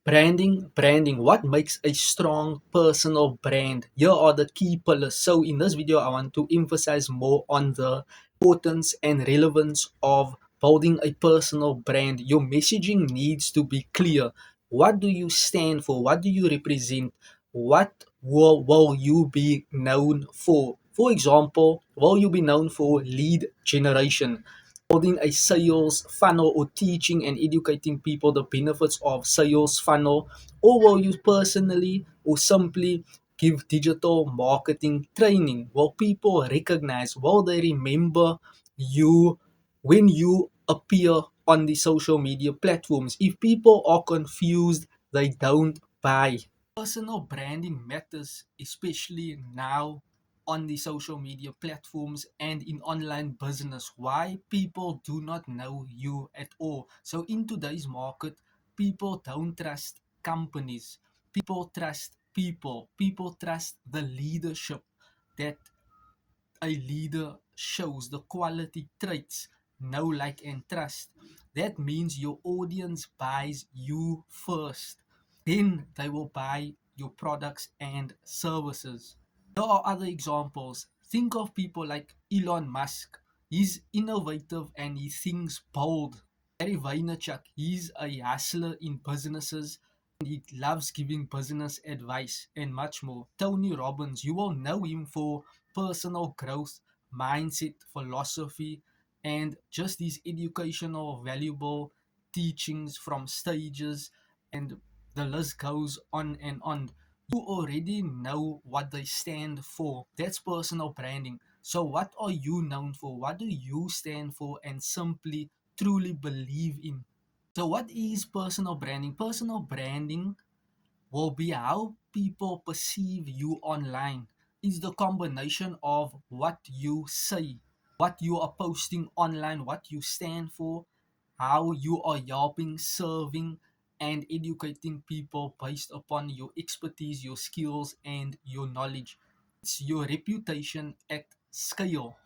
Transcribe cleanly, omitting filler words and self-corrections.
Branding. What makes a strong personal brand? Here are the key pillars. So, in this video, I want to emphasize more on the importance and relevance of building a personal brand. Your messaging needs to be clear. What do you stand for? What do you represent? What will you be known for? For example, will you be known for lead generation? Building a sales funnel or teaching and educating people the benefits of sales funnel, or will you personally or simply give digital marketing training? Will people recognize, will they remember you when you appear on the social media platforms? If people are confused, they don't buy. Personal branding matters, especially now on the social media platforms and in online business. Why? People do not know you at all. So, in today's market, people don't trust companies, people trust people, people trust the leadership that a leader shows, the quality traits, know, like, and trust. That means your audience buys you first. Then they will buy your products and services. There are other examples. Think of people like Elon Musk. He's innovative and he thinks bold. Gary Vaynerchuk, he's a hustler in businesses and he loves giving business advice and much more. Tony Robbins, you will know him for personal growth, mindset, philosophy, and just these educational, valuable teachings from stages, and the list goes on and on. You already know what they stand for. That's personal branding. So, what are you known for? What do you stand for and simply truly believe in? So, what is personal branding? Personal branding will be how people perceive you online. It's the combination of what you say, what you are posting online, what you stand for, how you are helping, serving, and educating people based upon your expertise, your skills, and your knowledge. It's your reputation at scale.